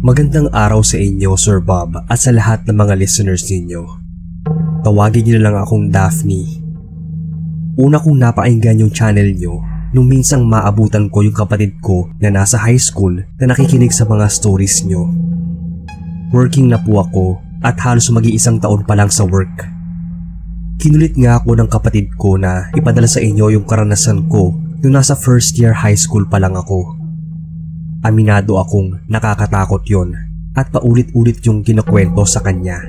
Magandang araw sa inyo, Sir Bob, at sa lahat ng mga listeners ninyo. Tawagin niyo na lang akong Daphne. Una kong napakinggan yung channel niyo nung minsang maabutan ko yung kapatid ko na nasa high school na nakikinig sa mga stories niyo. Working na po ako at halos mag-iisang taon pa lang sa work. Kinulit nga ako ng kapatid ko na ipadala sa inyo yung karanasan ko nung nasa first year high school pa lang ako. Aminado akong nakakatakot yon at paulit-ulit yung kinukwento sa kanya.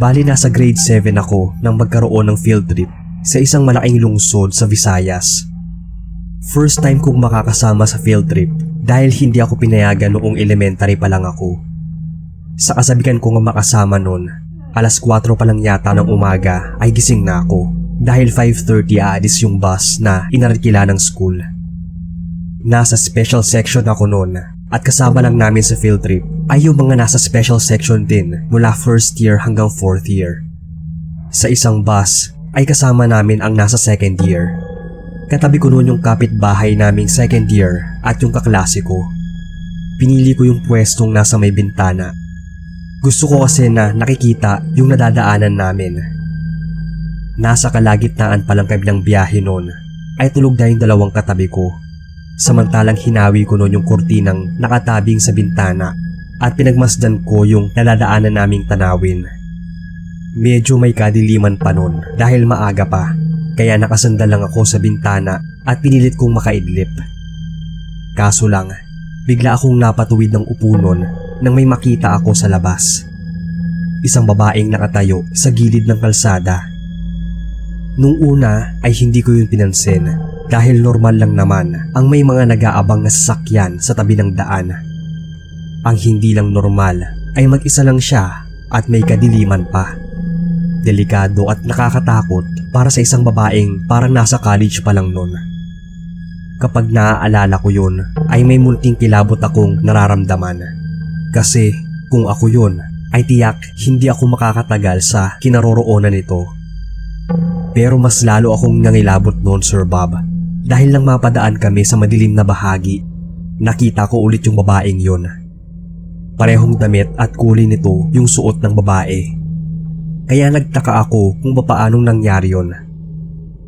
Bali nasa grade 7 ako nang magkaroon ng field trip sa isang malaking lungsod sa Visayas. First time kong makakasama sa field trip dahil hindi ako pinayagan noong elementary pa lang ako. Sa kasabikan ko nga makasama noon, alas 4 pa lang yata ng umaga ay gising na ako dahil 5:30 aalis yung bus na inarkila ng school. Nasa special section ako noon at kasama lang namin sa field trip ay yung mga nasa special section din mula first year hanggang fourth year. Sa isang bus ay kasama namin ang nasa second year. Katabi ko noon yung kapitbahay naming second year at yung kaklase ko. Pinili ko yung pwestong nasa may bintana. Gusto ko kasi na nakikita yung nadadaanan namin. Nasa kalagitnaan pa lang kami ng biyahe noon ay tulog na yung dalawang katabi ko. Samantalang hinawi ko noon yung kurtinang nakatabing sa bintana at pinagmasdan ko yung nadadaanan naming tanawin. Medyo may kadiliman pa noon dahil maaga pa, kaya nakasandal lang ako sa bintana at pinilit kong makaidlip. Kaso lang, bigla akong napatuwid ng upo noon nang may makita ako sa labas. Isang babaeng nakatayo sa gilid ng kalsada. Nung una ay hindi ko yun pinansin dahil normal lang naman ang may mga nag-aabang na sasakyan sa tabi ng daan. Ang hindi lang normal ay mag-isa lang siya at may kadiliman pa. Delikado at nakakatakot para sa isang babaeng parang nasa college pa lang noon. Kapag naaalala ko yun ay may munting kilabot akong nararamdaman. Kasi kung ako yun ay tiyak hindi ako makakatagal sa kinaroroonan nito. Pero mas lalo akong nangilabot noon, Sir Bob, dahil nang mapadaan kami sa madilim na bahagi, nakita ko ulit yung babaeng yun. Parehong damit at kulay nito yung suot ng babae. Kaya nagtaka ako kung paanong nangyari yun.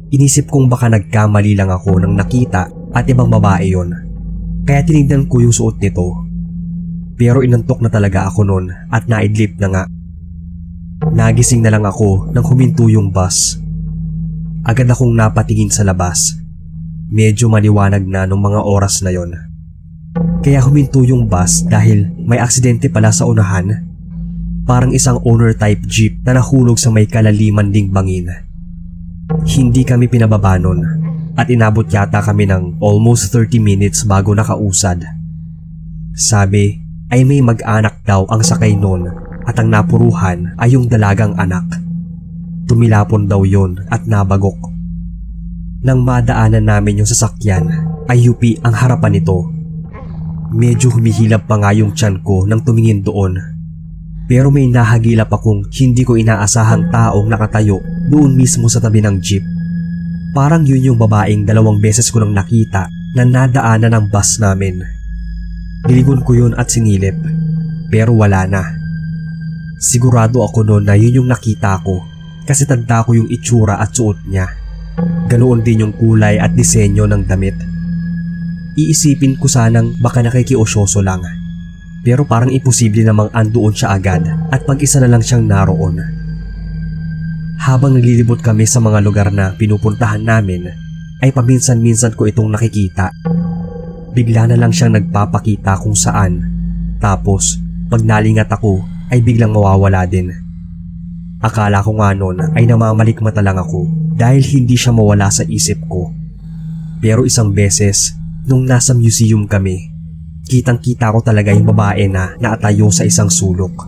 Inisip kong baka nagkamali lang ako nang nakita at ibang babae yun. Kaya tinignan ko yung suot nito. Pero inantok na talaga ako noon at naidlip na nga. Nagising na lang ako nang huminto yung bus. Agad akong napatingin sa labas. Medyo maliwanag na nung mga oras na yon. Kaya huminto yung bus dahil may aksidente pala sa unahan. Parang isang owner type jeep na nahulog sa may kalaliman ding bangin. Hindi kami pinababa nun at inabot yata kami ng almost 30 minutes bago nakausad. Sabi ay may mag-anak daw ang sakay nun at ang napuruhan ay yung dalagang anak. Tumilapon daw yon at nabagok. Nang madaanan namin yung sasakyan ay UP ang harapan nito. Medyo humihilap pa nga yung tiyan ko nang tumingin doon. Pero may nahagilap akong hindi ko inaasahang taong nakatayo doon mismo sa tabi ng jeep. Parang yun yung babaeng 2 beses ko nang nakita na nadaanan ng bus namin. Nilingon ko yun at sinilip, pero wala na. Sigurado ako noon na yun yung nakita ko kasi tanda ko yung itsura at suot niya. Ganoon din yung kulay at disenyo ng damit. Iisipin ko sanang baka nakikiosyoso lang. Pero parang imposible namang andoon siya agad at mag-isa na lang siyang naroon. Habang naglilibot kami sa mga lugar na pinupuntahan namin, ay paminsan-minsan ko itong nakikita. Bigla na lang siyang nagpapakita kung saan. Tapos, pag nalingat ako, ay biglang mawawala din. Akala ko nga noon ay namamalikmata lang ako dahil hindi siya mawala sa isip ko. Pero isang beses, nung nasa museum kami, kitang-kita ko talaga yung babae na nakatayo sa isang sulok.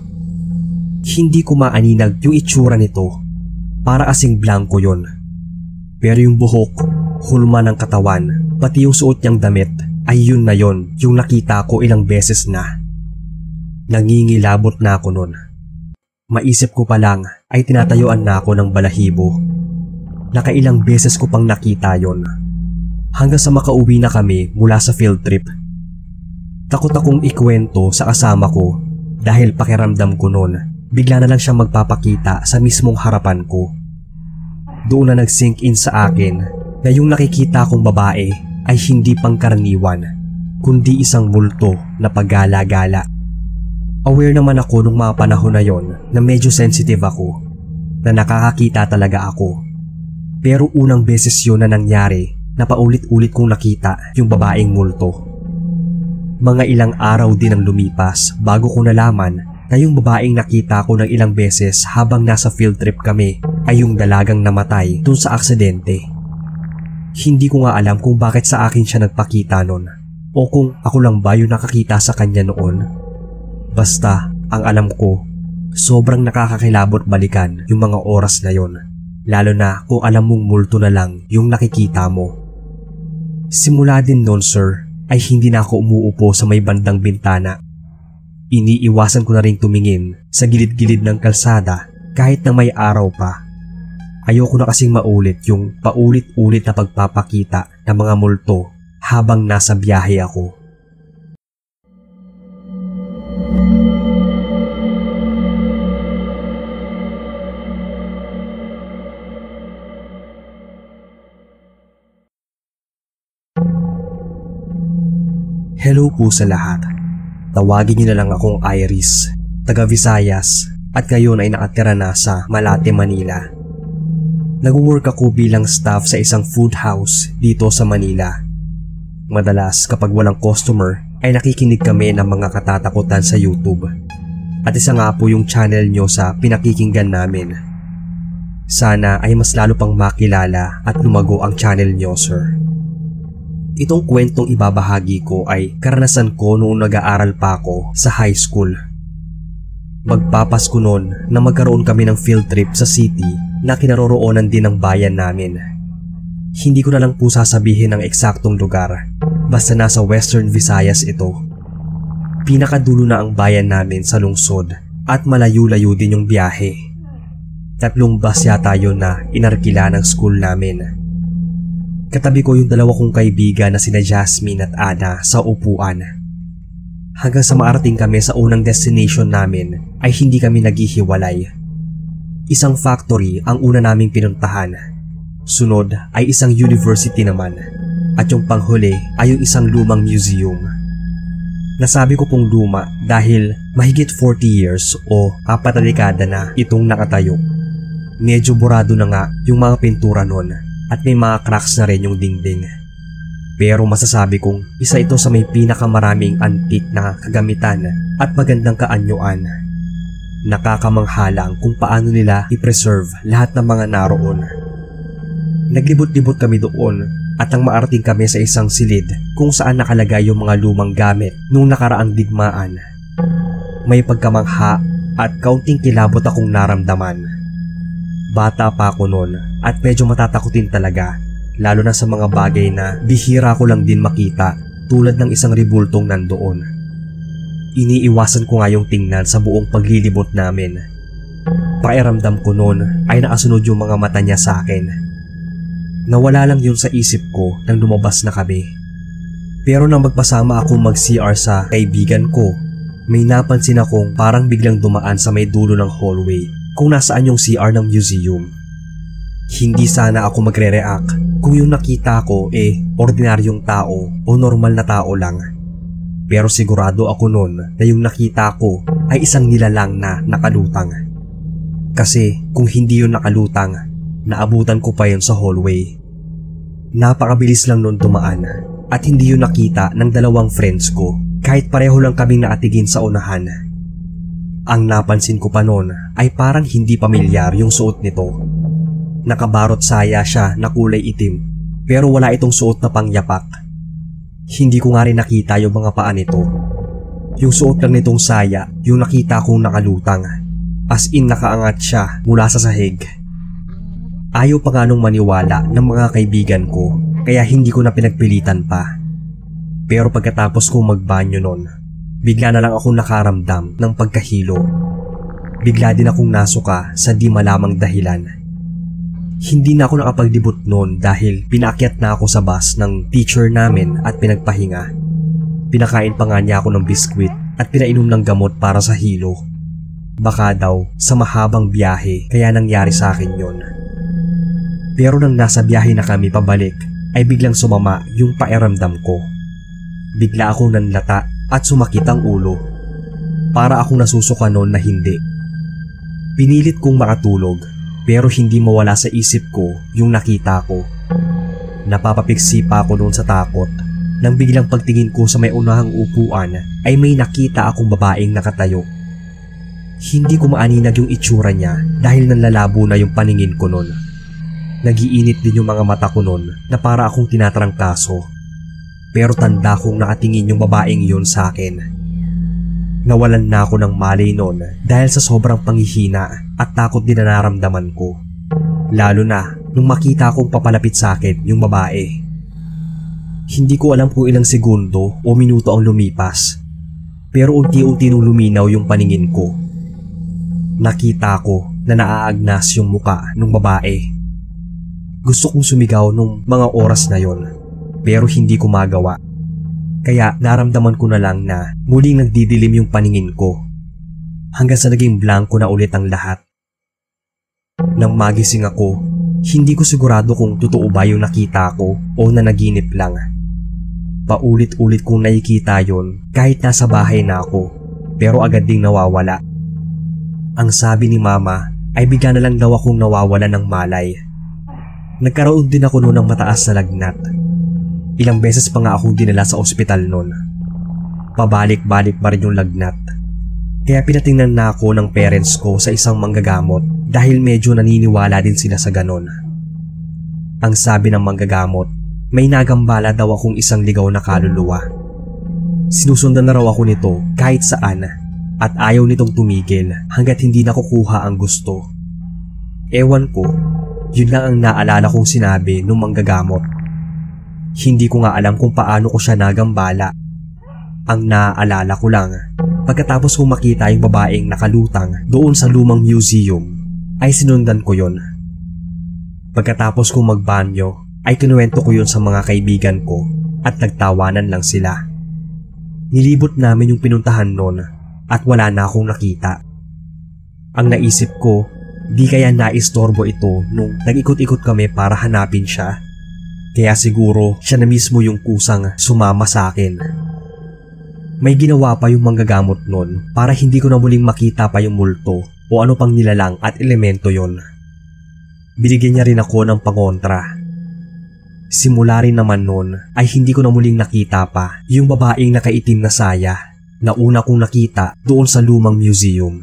Hindi ko maaninag yung itsura nito, para kasing blanco yon. Pero yung buhok, hulma ng katawan, pati yung suot niyang damit, ay yun na yon yung nakita ko ilang beses na. Nangingilabot na ako noon. Maisip ko pa lang ay tinatayuan na ako ng balahibo. Nakailang beses ko pang nakita yon. Hanggang sa makauwi na kami mula sa field trip. Takot akong ikwento sa kasama ko dahil pakiramdam ko noon bigla na lang siyang magpapakita sa mismong harapan ko. Doon na nag-sink in sa akin na yung nakikita kong babae ay hindi pangkaraniwan kundi isang multo na paggala-gala. Aware naman ako nung mga panahon na yon na medyo sensitive ako, na nakakakita talaga ako. Pero unang beses yun na nangyari na paulit-ulit kong nakita yung babaeng multo. Mga ilang araw din ang lumipas bago ko nalaman na yung babaeng nakita ko ng ilang beses habang nasa field trip kami ay yung dalagang namatay dun sa aksidente. Hindi ko nga alam kung bakit sa akin siya nagpakita nun o kung ako lang ba yung nakakita sa kanya noon. Basta ang alam ko, sobrang nakakakilabot balikan yung mga oras na yon, lalo na kung alam mong multo na lang yung nakikita mo. Simula din noon, sir, ay hindi na ako umuupo sa may bandang bintana. Iniiwasan ko na rin tumingin sa gilid-gilid ng kalsada kahit na may araw pa. Ayoko na kasing maulit yung paulit-ulit na pagpapakita ng mga multo habang nasa biyahe ako. Hello po sa lahat. Tawagin niyo na lang akong Iris, taga Visayas, at ngayon ay nakatira na sa Malate, Manila. Nag-work ako bilang staff sa isang food house dito sa Manila. Madalas kapag walang customer ay nakikinig kami ng mga katatakutan sa YouTube. At isa nga po yung channel nyo sa pinakikinggan namin. Sana ay mas lalo pang makilala at lumago ang channel nyo, sir. Itong kwentong ibabahagi ko ay karanasan ko noong nag-aaral pa ako sa high school. Magpapasko noon na magkaroon kami ng field trip sa city na kinaroroonan din ng bayan namin. Hindi ko na lang po sasabihin ang eksaktong lugar, basta nasa Western Visayas ito. Pinakadulo na ang bayan namin sa lungsod at malayo-layo din yung biyahe. 3 bus yata yun na inarkila ng school namin. Katabi ko yung dalawa kong kaibigan na sina Jasmine at Ana sa upuan. Hanggang sa maarating kami sa unang destination namin ay hindi kami naghihiwalay. Isang factory ang una naming pinuntahan. Sunod ay isang university naman. At yung panghuli ay yung isang lumang museum. Nasabi ko pong luma dahil mahigit 40 years o 4 na dekada na itong nakatayo. Medyo burado na nga yung mga pintura nun. At may mga cracks na rin yung dingding. Pero masasabi kong isa ito sa may pinakamaraming antique na kagamitan at magandang kaanyuan. Nakakamanghalang kung paano nila i-preserve lahat ng mga naroon. Naglibot-libot kami doon at ang maarating kami sa isang silid kung saan nakalagay yung mga lumang gamit nung nakaraang digmaan. May pagkamangha at kaunting kilabot akong naramdaman. Bata pa ako noon at medyo matatakutin talaga, lalo na sa mga bagay na bihira ko lang din makita tulad ng isang ribultong nandoon. Iniiwasan ko nga yung tingnan sa buong paglilibot namin. Pakiramdam ko noon ay nakasunod yung mga mata niya sa akin. Nawala lang yun sa isip ko nang lumabas na kami. Pero nang magpasama akong mag-CR sa kaibigan ko, may napansin akong parang biglang dumaan sa may dulo ng hallway kung nasaan yung CR ng museum. Hindi sana ako magre-react kung yung nakita ko ordinaryong tao o normal na tao lang. Pero sigurado ako noon na yung nakita ko ay isang nilalang na nakalutang. Kasi kung hindi yun nakalutang, naabutan ko pa yun sa hallway. Napakabilis lang noon dumaan at hindi yun nakita ng 2 friends ko kahit pareho lang kaming naatigin sa unahan. Ang napansin ko pa noon ay parang hindi pamilyar yung suot nito. Nakabarot saya siya na kulay itim pero wala itong suot na pangyapak. Hindi ko nga rin nakita yung mga paa nito. Yung suot lang nitong saya yung nakita kong nakalutang. As in nakaangat siya mula sa sahig. Ayaw pa nga nung maniwala ng mga kaibigan ko kaya hindi ko na pinagpilitan pa. Pero pagkatapos kong magbanyo noon, bigla na lang akong nakaramdam ng pagkahilo. Bigla din akong nasuka sa di malamang dahilan. Hindi na ako nakapaglibot noon dahil pinaakyat na ako sa bus ng teacher namin at pinagpahinga. Pinakain pa nga niya ako ng biskwit at pinainom ng gamot para sa hilo. Baka daw sa mahabang biyahe kaya nangyari sa akin yon. Pero nang nasa biyahe na kami pabalik ay biglang sumama yung pakiramdam ko. Bigla akong nanlata at sumakit ang ulo. Para akong nasusuka noon na hindi. Pinilit kong makatulog pero hindi mawala sa isip ko yung nakita ko. Napapapiksi pa ako noon sa takot nang biglang pagtingin ko sa may unahang upuan ay may nakita akong babaeng nakatayo. Hindi ko maaninag yung itsura niya dahil nanlalabo na yung paningin ko noon. Nagiinit din yung mga mata ko noon na para akong tinatrangkaso. Pero tanda kong nakatingin yung babaeng yun sa akin. Nawalan na ako ng malay noon dahil sa sobrang panghihina at takot din na naramdaman ko. Lalo na nung makita akong papalapit sa akin yung babae. Hindi ko alam kung ilang segundo o minuto ang lumipas. Pero unti-unti nung luminaw yung paningin ko. Nakita ko na naaagnas yung muka ng babae. Gusto kong sumigaw nung mga oras na yon, pero hindi ko magawa. Kaya naramdaman ko na lang na muling nagdidilim yung paningin ko. Hanggang sa naging blanco na ulit ang lahat. Nang magising ako, hindi ko sigurado kung totoo ba yung nakita ko o nanaginip lang. Paulit-ulit kong nakikita yon kahit nasa bahay na ako, pero agad ding nawawala. Ang sabi ni Mama ay bigla na lang daw akong nawawala ng malay. Nagkaroon din ako noon ng mataas na lagnat. Ilang beses pa nga akong dinala sa ospital noon. Pabalik-balik pa rin yung lagnat. Kaya pinatingnan na ako ng parents ko sa isang manggagamot dahil medyo naniniwala din sila sa ganon. Ang sabi ng manggagamot, may nagambala daw akong isang ligaw na kaluluwa. Sinusundan na raw ako nito kahit saan at ayaw nitong tumigil hanggat hindi nakukuha ang gusto. Ewan ko, yun lang ang naalala kong sinabi nung manggagamot. Hindi ko nga alam kung paano ko siya nagambala. Ang naaalala ko lang, pagkatapos kong makita yung babaeng nakalutang doon sa lumang museum, ay sinundan ko yon. Pagkatapos kong magbanyo, ay kinuwento ko yun sa mga kaibigan ko at nagtawanan lang sila. Nilibot namin yung pinuntahan noon at wala na akong nakita. Ang naisip ko, di kaya naistorbo ito nung nag-ikot-ikot kami para hanapin siya. Kaya siguro siya na mismo yung kusang sumama sa akin. May ginawa pa yung manggagamot noon para hindi ko na muling makita pa yung multo o ano pang nilalang at elemento yon. Binigyan niya rin ako ng pangontra. Simula rin naman noon ay hindi ko na muling nakita pa yung babaeng nakaitim na saya na una kong nakita doon sa lumang museum.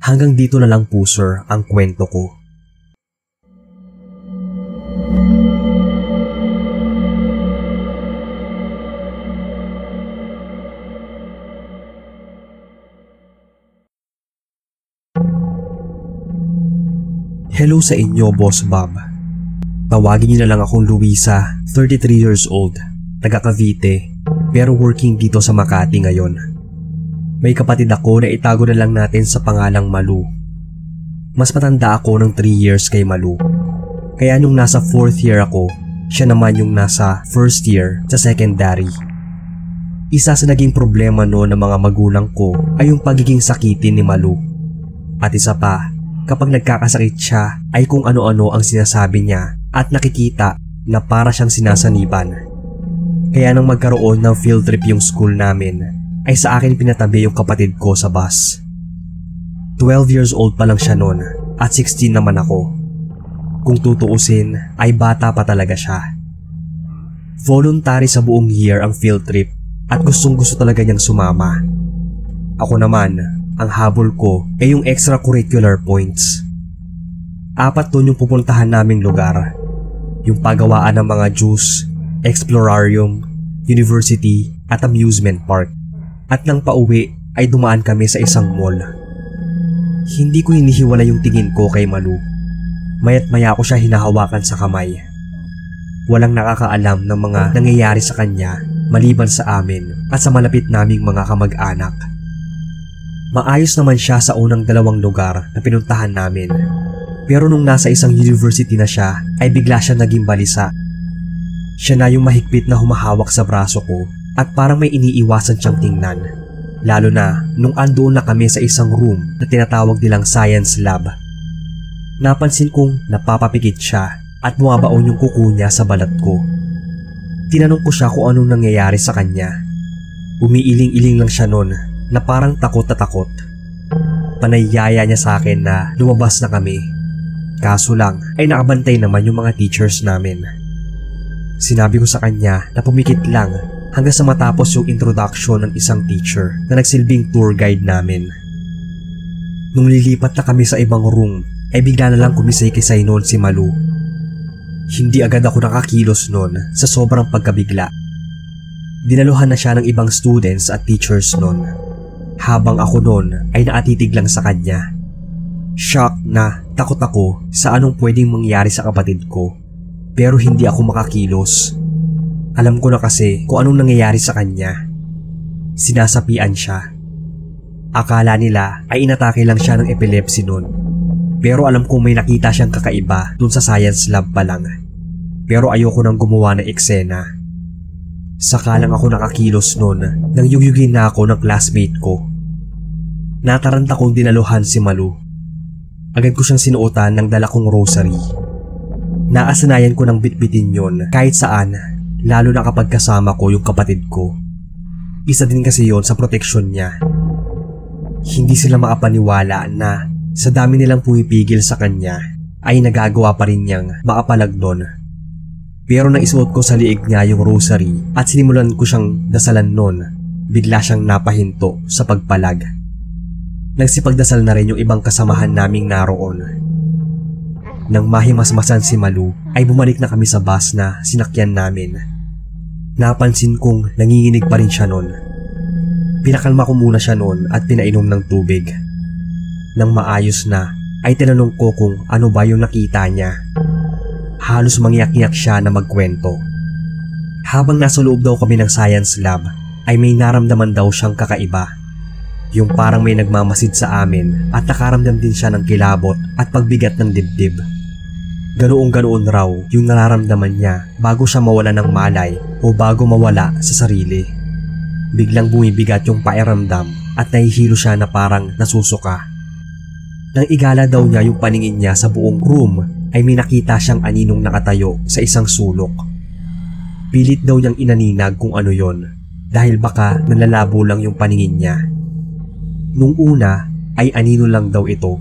Hanggang dito na lang po sir ang kwento ko. Hello sa inyo, Boss Bob. Tawagin niyo na lang akong Luisa, 33 years old, taga Cavite, pero working dito sa Makati ngayon. May kapatid ako na itago na lang natin sa pangalang Malu. Mas matanda ako ng 3 years kay Malu. Kaya nung nasa 4th year ako, siya naman yung nasa 1st year sa secondary. Isa sa naging problema noon ng mga magulang ko ay yung pagiging sakitin ni Malu. At isa pa, kapag nagkakasakit siya ay kung ano-ano ang sinasabi niya at nakikita na para siyang sinasaniban. Kaya nang magkaroon ng field trip yung school namin ay sa akin pinatabi yung kapatid ko sa bus. 12 years old pa lang siya noon at 16 naman ako. Kung tutuusin ay bata pa talaga siya. Voluntary sa buong year ang field trip at gustong-gusto talaga niyang sumama. Ako naman, ang habol ko ay yung extracurricular points. 4 doon yung pupuntahan naming lugar. Yung paggawaan ng mga juice, explorarium, university at amusement park. At nang pauwi ay dumaan kami sa isang mall. Hindi ko hinihiwalay yung tingin ko kay Malu. Maya't maya ko siya hinahawakan sa kamay. Walang nakakaalam ng mga nangyayari sa kanya maliban sa amin at sa malapit naming mga kamag-anak. Maayos naman siya sa unang 2 lugar na pinuntahan namin. Pero nung nasa isang university na siya ay bigla siya naging balisa. Siya na yung mahigpit na humahawak sa braso ko at parang may iniiwasan siyang tingnan. Lalo na nung andoon na kami sa isang room na tinatawag nilang science lab. Napansin kong napapapikit siya at bumabaon yung kuko niya sa balat ko. Tinanong ko siya kung anong nangyayari sa kanya. Umiiling-iling lang siya noon na parang takot na takot. Panayaya niya sa akin na lumabas na kami. Kaso lang ay nakabantay naman yung mga teachers namin. Sinabi ko sa kanya na pumikit lang hanggang sa matapos yung introduction ng isang teacher na nagsilbing tour guide namin. Nung lilipat na kami sa ibang room ay bigla na lang kumisay-kisay noon si Malu. Hindi agad ako nakakilos noon sa sobrang pagkabigla. Dinaluhan na siya ng ibang students at teachers noon. Habang ako noon ay naatitig lang sa kanya. Shock na takot ako sa anong pwedeng mangyari sa kapatid ko, pero hindi ako makakilos. Alam ko na kasi kung anong nangyayari sa kanya. Sinasapian siya. Akala nila ay inatake lang siya ng epilepsy noon. Pero alam kong may nakita siyang kakaiba dun sa science lab pa lang. Pero ayoko nang gumawa ng eksena. Saka lang ako nakakilos noon nang yugyugin na ako ng classmate ko. Nataranta kong dinaluhan si Malu. Agad ko siyang sinuotan ng dala kong rosary. Naasanayan ko ng bitbitin yon kahit saan, lalo na kapag kasama ko yung kapatid ko. Isa din kasi yon sa proteksyon niya. Hindi sila makapaniwala na sa dami nilang pumipigil sa kanya ay nagagawa pa rin niyang makapalag nun. Pero nang isuot ko sa liig niya yung rosary at sinimulan ko siyang dasalan nun, bigla siyang napahinto sa pagpalag. Nagsipagdasal na rin yung ibang kasamahan naming naroon. Nang mahimasmasan si Malu ay bumalik na kami sa bus na sinakyan namin. Napansin kong nanginginig pa rin siya nun. Pinakalma ko muna siya nun at pinainom ng tubig. Nang maayos na ay tinanong ko kung ano ba yung nakita niya. Halos mangyak-yak siya na magkwento. Habang nasa loob daw kami ng science lab ay may naramdaman daw siyang kakaiba. Yung parang may nagmamasid sa amin at nakaramdam din siya ng kilabot at pagbigat ng dibdib. Ganoong-ganoon raw yung nararamdaman niya bago siya mawala ng malay o bago mawala sa sarili. Biglang bumibigat yung pakiramdam at nahihilo siya na parang nasusuka. Nang igala daw niya yung paningin niya sa buong room ay may nakita siyang aninong nakatayo sa isang sulok. Pilit daw niyang inaninag kung ano yon dahil baka nalalabo lang yung paningin niya. Nung una ay anino lang daw ito,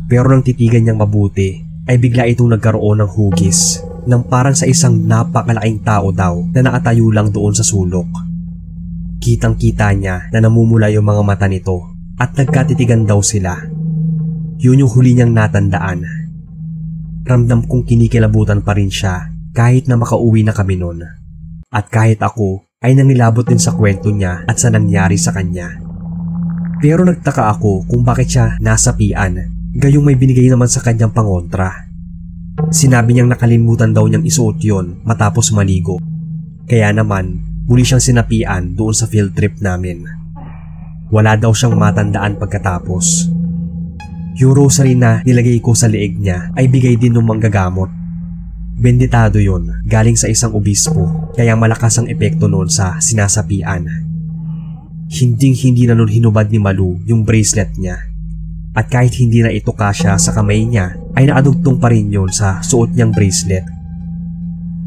pero nang titigan niyang mabuti ay bigla itong nagkaroon ng hugis nang parang sa isang napakalaking tao daw na nakatayo lang doon sa sulok. Kitang-kita niya na namumula yung mga mata nito at nagkatitigan daw sila. Yun yung huli niyang natandaan. Ramdam kong kinikilabutan pa rin siya kahit na makauwi na kami noon. At kahit ako ay nangilabot din sa kwento niya at sa nangyari sa kanya. Pero nagtaka ako kung bakit siya nasapian, gayong may binigay naman sa kanyang pangontra. Sinabi niyang nakalimutan daw niyang isuot yon matapos maligo. Kaya naman, muli siyang sinapian doon sa field trip namin. Wala daw siyang matandaan pagkatapos. Yung rosary na nilagay ko sa leeg niya ay bigay din ng manggagamot. Benditado yon galing sa isang obispo, kaya malakas ang epekto noon sa sinasapian. Hinding-hindi na nun hinubad ni Malu yung bracelet niya. At kahit hindi na ito kasya sa kamay niya, ay nakadugtong pa rin yun sa suot niyang bracelet.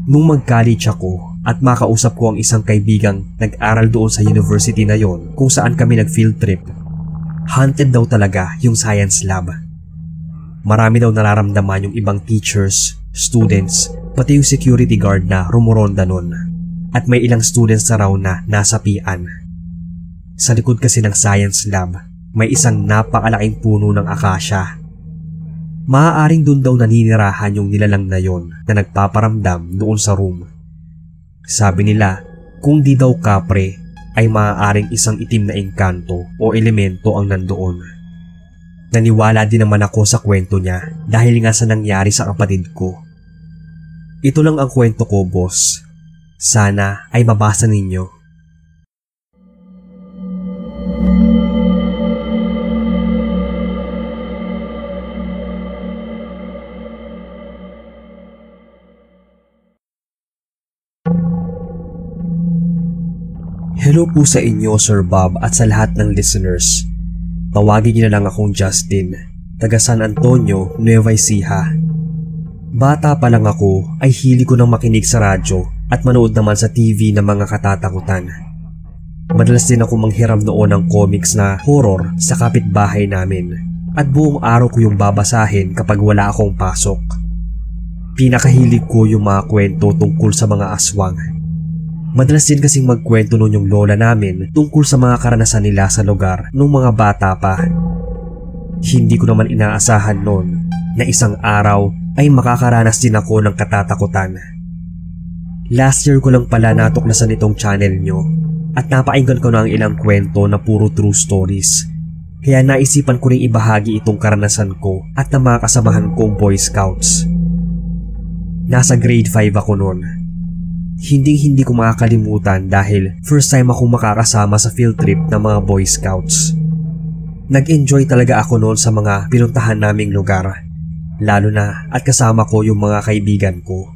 Nung mag-college ako at makausap ko ang isang kaibigang nag-aral doon sa university na yon kung saan kami nag-field trip, haunted daw talaga yung science lab. Marami daw nararamdaman yung ibang teachers, students, pati yung security guard na rumuronda nun. At may ilang students na raw na nasapian. Sa likod kasi ng science lab, may isang napakalaking puno ng akasya. Maaaring doon daw naninirahan yung nilalang na yon na nagpaparamdam doon sa room. Sabi nila, kung di daw kapre, ay maaaring isang itim na engkanto o elemento ang nandoon. Naniwala din naman ako sa kwento niya dahil nga sa nangyari sa kapatid ko. Ito lang ang kwento ko, boss. Sana ay mabasa ninyo. Hello po sa inyo Sir Bob at sa lahat ng listeners. Tawagin niyo na lang akong Justin, taga San Antonio, Nueva Ecija. Bata pa lang ako ay hilig ko nang makinig sa radyo at manood naman sa TV ng mga katatakutan. Madalas din ako manghiram noon ng comics na horror sa kapitbahay namin at buong araw ko yung babasahin kapag wala akong pasok. Pinakahilig ko yung mga kwento tungkol sa mga aswang. Madalas din kasing magkwento noon yung lola namin tungkol sa mga karanasan nila sa lugar nung mga bata pa. Hindi ko naman inaasahan noon na isang araw ay makakaranas din ako ng katatakutan. Last year ko lang pala natuklasan itong channel nyo at napakinggan ko na ang ilang kwento na puro true stories. Kaya naisipan ko rin ibahagi itong karanasan ko at ng mga kasamahan kong Boy Scouts. Nasa grade 5 ako noon. Hindi ko makakalimutan dahil first time akong makakasama sa field trip ng mga Boy Scouts. Nag-enjoy talaga ako noon sa mga pinuntahan naming lugar, lalo na at kasama ko yung mga kaibigan ko.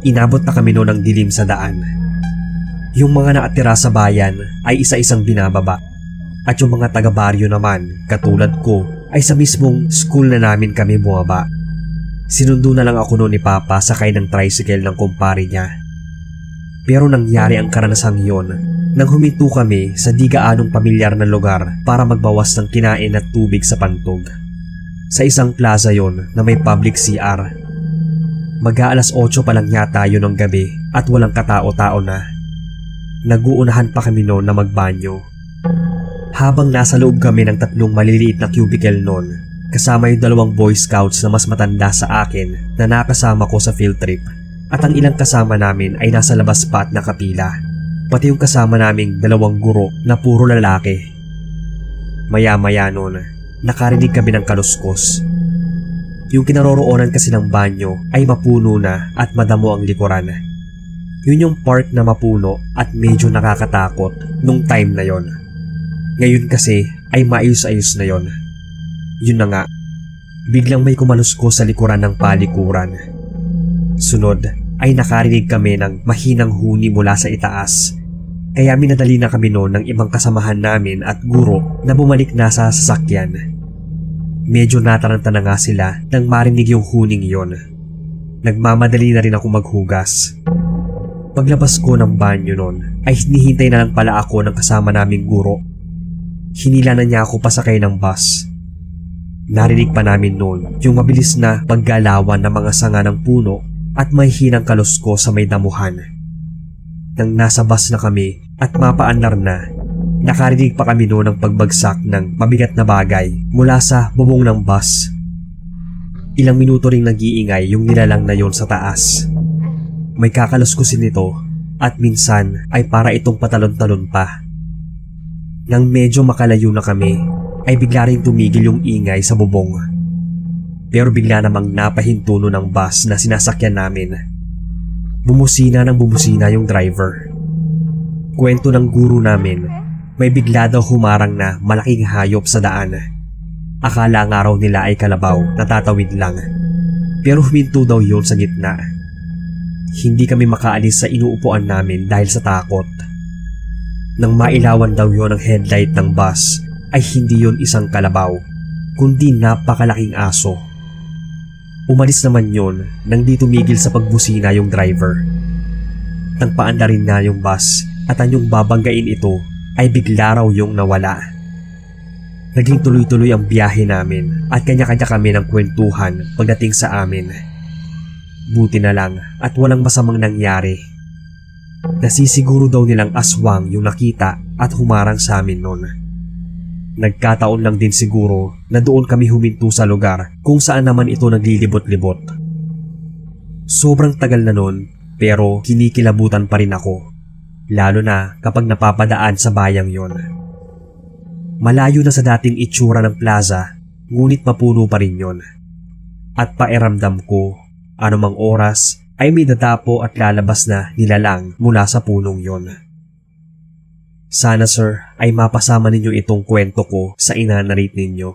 Inabot na kami noon ng dilim sa daan. Yung mga nakatira sa bayan ay isa-isang binababa at yung mga taga-baryo naman katulad ko ay sa mismong school na namin kami bumaba. Sinundo na lang ako noon ni Papa sakay ng tricycle ng kumpare niya. Pero nangyari ang karanasang yon nang huminto kami sa di gaanong pamilyar na lugar para magbawas ng kinain at tubig sa pantog. Sa isang plaza yon na may public CR. Mag-aalas 8 pa lang yata yun ng gabi at walang katao-tao na. Nag-uunahan pa kami noon na magbanyo. Habang nasa loob kami ng 3 maliliit na cubicle noon, kasama yung 2 Boy Scouts na mas matanda sa akin na nakasama ko sa field trip. At ang ilang kasama namin ay nasa labas pa at nakapila. Pati yung kasama naming 2 guro na puro lalaki. Maya-maya noon, nakarinig kami ng kaluskos. Yung kinaroroonan kasi ng banyo ay mapuno na at madamo ang likuran. Yun yung part na mapuno at medyo nakakatakot nung time na yon. Ngayon kasi ay maayos-ayos na yon. Yun na nga, biglang may kumaluskos sa likuran ng palikuran. Sunod ay nakarinig kami ng mahinang huni mula sa itaas. Kaya minadali na kami noon ng ibang kasamahan namin at guro na bumalik na sa sasakyan. Medyo nataranta na nga sila nang marinig yung huning yon. Nagmamadali na rin ako maghugas. Paglabas ko ng banyo noon ay hinihintay na lang pala ako ng kasama naming guro. Hinila na niya ako pasakay ng bus. Narinig pa namin noon yung mabilis na paggalawan ng mga sanga ng puno at may hinang kalusko sa may damuhan. Nang nasa bus na kami at mapaandar na, nakarinig pa kami noon ng pagbagsak ng mabigat na bagay mula sa bubong ng bus. Ilang minuto ring nag-iingay yung nilalang na yon sa taas. May kakaluskusin nito at minsan ay para itong patalon-talon pa. Nang medyo makalayo na kami, ay bigla rin tumigil yung ingay sa bubong. Pero bigla namang napahinto ng bus na sinasakyan namin. Bumusina ng bumusina yung driver. Kwento ng guro namin, may bigla daw humarang na malaking hayop sa daan. Akala nga raw nila ay kalabaw na tatawid lang. Pero huminto daw yun sa gitna. Hindi kami makaalis sa inuupuan namin dahil sa takot. Nang mailawan daw yun ang headlight ng bus, ay hindi yun isang kalabaw, kundi napakalaking aso. Umalis naman yun nang di tumigil sa pagbusina yung driver. Nang paanda rin na yung bus at ang yung babanggain ito ay bigla raw yung nawala. Naging tuloy-tuloy ang biyahe namin at kanya-kanya kami ng kwentuhan pagdating sa amin. Buti na lang at walang masamang nangyari. Nasisiguro daw nilang aswang yung nakita at humarang sa amin noon. Nagkataon lang din siguro na doon kami huminto sa lugar kung saan naman ito naglilibot-libot. Sobrang tagal na noon pero kinikilabutan pa rin ako, lalo na kapag napapadaan sa bayang yon. Malayo na sa dating itsura ng plaza, ngunit mapuno pa rin yon. At pakiramdam ko, anumang oras ay may dadapo at lalabas na nilalang mula sa punong yon. Sana sir ay mapasama ninyo itong kwento ko sa inanarate ninyo.